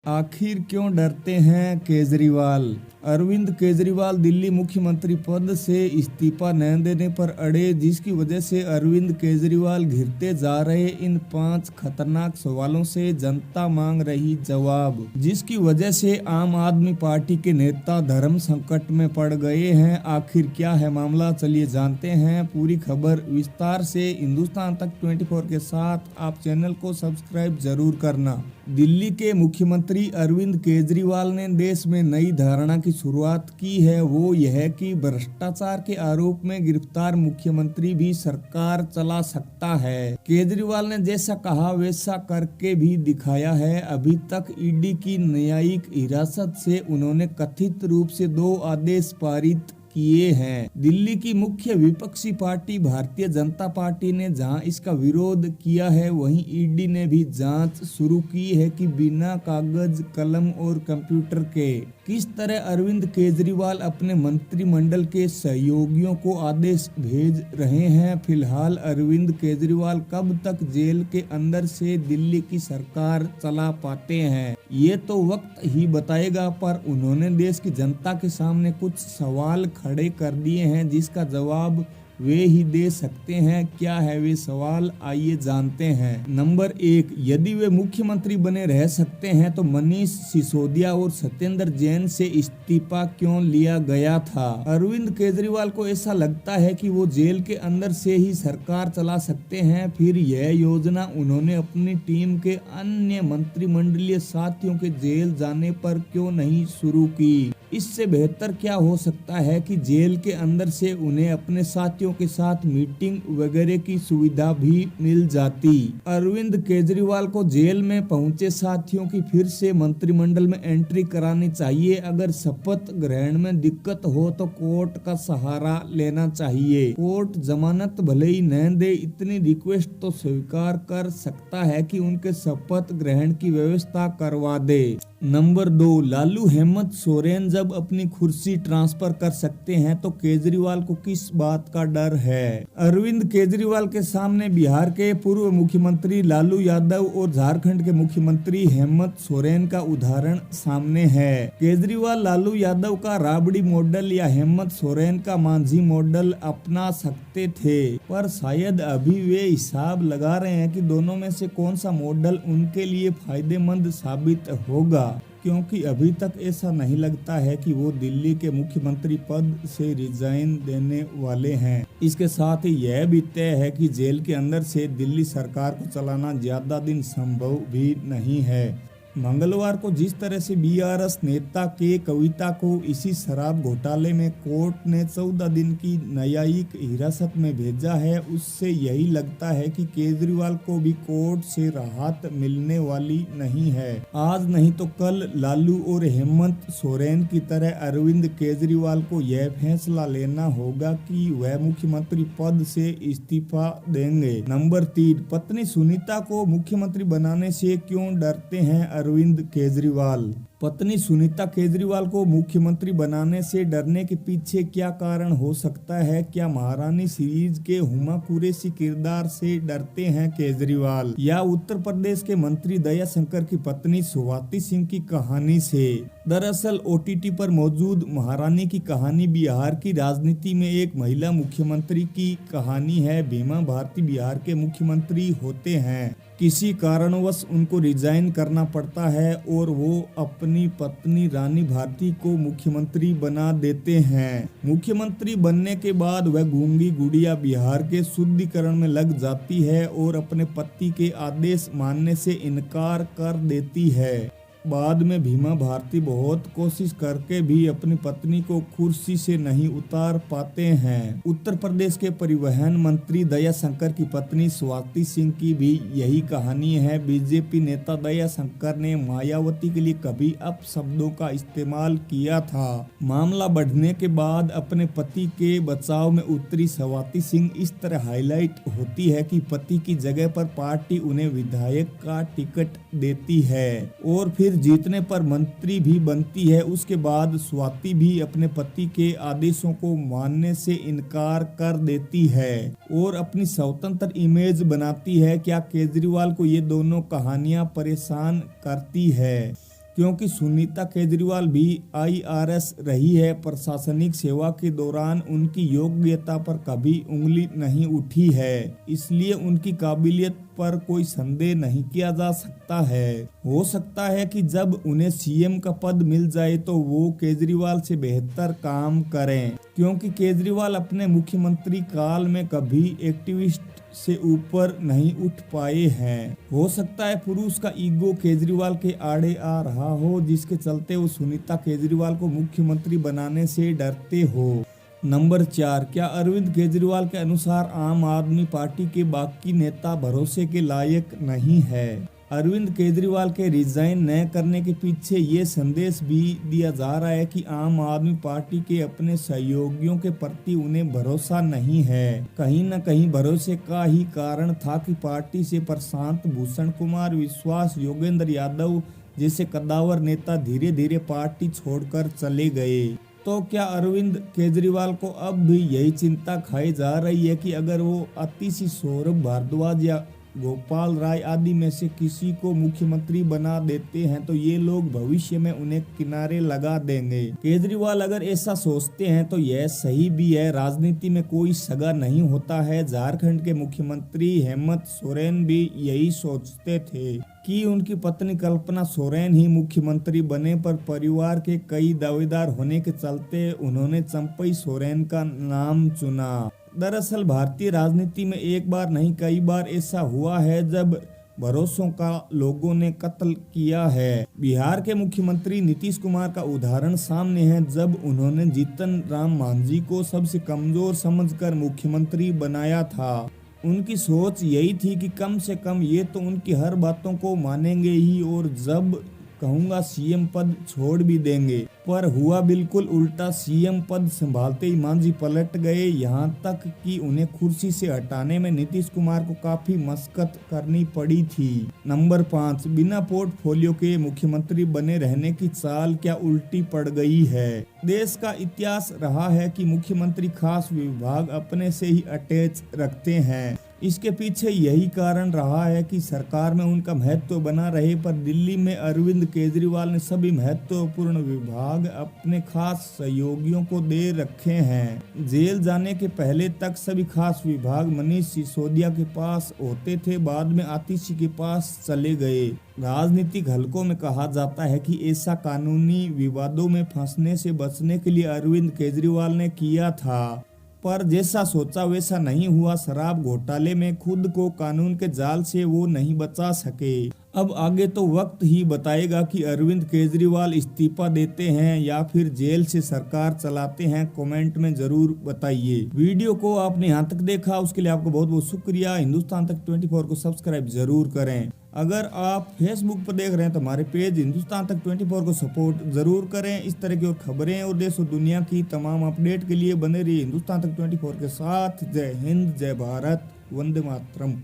आखिर क्यों डरते हैं केजरीवाल? अरविंद केजरीवाल दिल्ली मुख्यमंत्री पद से इस्तीफा न देने पर अड़े, जिसकी वजह से अरविंद केजरीवाल घिरते जा रहे इन 5 खतरनाक सवालों से जनता मांग रही जवाब, जिसकी वजह से आम आदमी पार्टी के नेता धर्म संकट में पड़ गए हैं। आखिर क्या है मामला, चलिए जानते हैं पूरी खबर विस्तार से। हिंदुस्तान तक 24 के साथ आप चैनल को सब्सक्राइब जरूर करना। दिल्ली के मुख्यमंत्री अरविंद केजरीवाल ने देश में नई धारणा की शुरुआत की है, वो यह कि भ्रष्टाचार के आरोप में गिरफ्तार मुख्यमंत्री भी सरकार चला सकता है। केजरीवाल ने जैसा कहा वैसा करके भी दिखाया है। अभी तक ईडी की न्यायिक हिरासत से उन्होंने कथित रूप से 2 आदेश पारित किए हैं। दिल्ली की मुख्य विपक्षी पार्टी भारतीय जनता पार्टी ने जहां इसका विरोध किया है, वहीं ईडी ने भी जांच शुरू की है कि बिना कागज कलम और कंप्यूटर के किस तरह अरविंद केजरीवाल अपने मंत्रिमंडल के सहयोगियों को आदेश भेज रहे हैं। फिलहाल अरविंद केजरीवाल कब तक जेल के अंदर से दिल्ली की सरकार चला पाते हैं, ये तो वक्त ही बताएगा, पर उन्होंने देश की जनता के सामने कुछ सवाल खड़े कर दिए हैं, जिसका जवाब वे ही दे सकते हैं। क्या है वे सवाल, आइए जानते हैं। नंबर 1, यदि वे मुख्यमंत्री बने रह सकते हैं तो मनीष सिसोदिया और सत्येंद्र जैन से इस्तीफा क्यों लिया गया था? अरविंद केजरीवाल को ऐसा लगता है कि वो जेल के अंदर से ही सरकार चला सकते हैं, फिर यह योजना उन्होंने अपनी टीम के अन्य मंत्रिमंडलीय साथियों के जेल जाने पर क्यों नहीं शुरू की? इससे बेहतर क्या हो सकता है कि जेल के अंदर से उन्हें अपने साथियों के साथ मीटिंग वगैरह की सुविधा भी मिल जाती। अरविंद केजरीवाल को जेल में पहुंचे साथियों की फिर से मंत्रिमंडल में एंट्री करानी चाहिए। अगर शपथ ग्रहण में दिक्कत हो तो कोर्ट का सहारा लेना चाहिए। कोर्ट जमानत भले ही न दे, इतनी रिक्वेस्ट तो स्वीकार कर सकता है कि उनके शपथ ग्रहण की व्यवस्था करवा दे। नंबर 2, लालू हेमंत सोरेन जब अपनी कुर्सी ट्रांसफर कर सकते हैं तो केजरीवाल को किस बात का डर है? अरविंद केजरीवाल के सामने बिहार के पूर्व मुख्यमंत्री लालू यादव और झारखंड के मुख्यमंत्री हेमंत सोरेन का उदाहरण सामने है। केजरीवाल लालू यादव का राबड़ी मॉडल या हेमंत सोरेन का मांझी मॉडल अपना सकते थे, पर शायद अभी वे हिसाब लगा रहे हैं कि दोनों में से कौन सा मॉडल उनके लिए फायदेमंद साबित होगा, क्योंकि अभी तक ऐसा नहीं लगता है कि वो दिल्ली के मुख्यमंत्री पद से रिजाइन देने वाले हैं। इसके साथ ही यह भी तय है कि जेल के अंदर से दिल्ली सरकार को चलाना ज्यादा दिन संभव भी नहीं है। मंगलवार को जिस तरह से बीआरएस नेता के कविता को इसी शराब घोटाले में कोर्ट ने 14 दिन की न्यायिक हिरासत में भेजा है, उससे यही लगता है कि केजरीवाल को भी कोर्ट से राहत मिलने वाली नहीं है। आज नहीं तो कल लालू और हेमंत सोरेन की तरह अरविंद केजरीवाल को यह फैसला लेना होगा कि वह मुख्यमंत्री पद से इस्तीफा देंगे। नंबर 3, पत्नी सुनीता को मुख्यमंत्री बनाने से क्यों डरते हैं अरविंद केजरीवाल? पत्नी सुनीता केजरीवाल को मुख्यमंत्री बनाने से डरने के पीछे क्या कारण हो सकता है? क्या महारानी सीरीज के हुमा कुरैशी किरदार से डरते हैं केजरीवाल, या उत्तर प्रदेश के मंत्री दया शंकर की पत्नी स्वाति सिंह की कहानी से? दरअसल ओटीटी पर मौजूद महारानी की कहानी बिहार की राजनीति में एक महिला मुख्यमंत्री की कहानी है। बीमा भारती बिहार के मुख्यमंत्री होते हैं, किसी कारणवश उनको रिजाइन करना पड़ता है और वो अपनी पत्नी रानी भारती को मुख्यमंत्री बना देते हैं। मुख्यमंत्री बनने के बाद वह गूंगी गुड़िया बिहार के शुद्धिकरण में लग जाती है और अपने पति के आदेश मानने से इनकार कर देती है। बाद में भीमा भारती बहुत कोशिश करके भी अपनी पत्नी को कुर्सी से नहीं उतार पाते हैं। उत्तर प्रदेश के परिवहन मंत्री दया शंकर की पत्नी स्वाति सिंह की भी यही कहानी है। बीजेपी नेता दया शंकर ने मायावती के लिए कभी अपशब्दों का इस्तेमाल किया था। मामला बढ़ने के बाद अपने पति के बचाव में उतरी स्वाति सिंह इस तरह हाईलाइट होती है कि पति की जगह पर पार्टी उन्हें विधायक का टिकट देती है और फिर जीतने पर मंत्री भी बनती है। उसके बाद स्वाति भी अपने पति के आदेशों को मानने से इनकार कर देती है और अपनी स्वतंत्र इमेज बनाती है। क्या केजरीवाल को ये दोनों कहानियां परेशान करती है? क्योंकि सुनीता केजरीवाल भी IRS रही है। प्रशासनिक सेवा के दौरान उनकी योग्यता पर कभी उंगली नहीं उठी है, इसलिए उनकी काबिलियत पर कोई संदेह नहीं किया जा सकता है। हो सकता है कि जब उन्हें CM का पद मिल जाए तो वो केजरीवाल से बेहतर काम करें, क्योंकि केजरीवाल अपने मुख्यमंत्री काल में कभी एक्टिविस्ट से ऊपर नहीं उठ पाए हैं। हो सकता है पुरुष का ईगो केजरीवाल के आड़े आ रहा हो, जिसके चलते वो सुनीता केजरीवाल को मुख्यमंत्री बनाने से डरते हो। नंबर 4, क्या अरविंद केजरीवाल के अनुसार आम आदमी पार्टी के बाकी नेता भरोसे के लायक नहीं है? अरविंद केजरीवाल के रिजाइन न करने के पीछे ये संदेश भी दिया जा रहा है कि आम आदमी पार्टी के अपने सहयोगियों के प्रति उन्हें भरोसा नहीं है। कहीं न कहीं भरोसे का ही कारण था कि पार्टी से प्रशांत भूषण कुमार, विश्वास, योगेंद्र यादव जैसे कद्दावर नेता धीरे धीरे पार्टी छोड़कर चले गए। तो क्या अरविंद केजरीवाल को अब भी यही चिंता खाई जा रही है कि अगर वो आतिशी सौरभ भारद्वाज या गोपाल राय आदि में से किसी को मुख्यमंत्री बना देते हैं तो ये लोग भविष्य में उन्हें किनारे लगा देंगे? केजरीवाल अगर ऐसा सोचते हैं तो यह सही भी है। राजनीति में कोई सगा नहीं होता है। झारखंड के मुख्यमंत्री हेमंत सोरेन भी यही सोचते थे कि उनकी पत्नी कल्पना सोरेन ही मुख्यमंत्री बने, पर परिवार के कई दावेदार होने के चलते उन्होंने चंपई सोरेन का नाम चुना। दरअसल भारतीय राजनीति में एक बार नहीं कई बार ऐसा हुआ है जब भरोसों का लोगों ने कत्ल किया है। बिहार के मुख्यमंत्री नीतीश कुमार का उदाहरण सामने है, जब उन्होंने जीतन राम मांझी को सबसे कमजोर समझकर मुख्यमंत्री बनाया था। उनकी सोच यही थी कि कम से कम ये तो उनकी हर बातों को मानेंगे ही और जब कहूँगा CM पद छोड़ भी देंगे। पर हुआ बिल्कुल उल्टा। CM पद संभालते ही मांझी पलट गए, यहाँ तक कि उन्हें कुर्सी से हटाने में नीतीश कुमार को काफी मशक्कत करनी पड़ी थी। नंबर 5, बिना पोर्टफोलियो के मुख्यमंत्री बने रहने की चाल क्या उल्टी पड़ गई है? देश का इतिहास रहा है कि मुख्यमंत्री खास विभाग अपने से ही अटैच रखते हैं। इसके पीछे यही कारण रहा है कि सरकार में उनका महत्व बना रहे, पर दिल्ली में अरविंद केजरीवाल ने सभी महत्वपूर्ण विभाग अपने खास सहयोगियों को दे रखे हैं। जेल जाने के पहले तक सभी खास विभाग मनीष सिसोदिया के पास होते थे, बाद में आतिशी के पास चले गए। राजनीतिक हलकों में कहा जाता है कि ऐसा कानूनी विवादों में फंसने से बचने के लिए अरविंद केजरीवाल ने किया था, पर जैसा सोचा वैसा नहीं हुआ। शराब घोटाले में खुद को कानून के जाल से वो नहीं बचा सके। अब आगे तो वक्त ही बताएगा कि अरविंद केजरीवाल इस्तीफा देते हैं या फिर जेल से सरकार चलाते हैं। कमेंट में जरूर बताइए। वीडियो को आपने यहाँ तक देखा, उसके लिए आपको बहुत बहुत शुक्रिया। हिंदुस्तान तक 24 को सब्सक्राइब जरूर करें। अगर आप फेसबुक पर देख रहे हैं तो हमारे पेज हिंदुस्तान तक 24 को सपोर्ट जरूर करें। इस तरह की और खबरें और देश और दुनिया की तमाम अपडेट के लिए बने रहिए हिंदुस्तान तक 24 के साथ। जय हिंद, जय भारत, वंदे मातरम।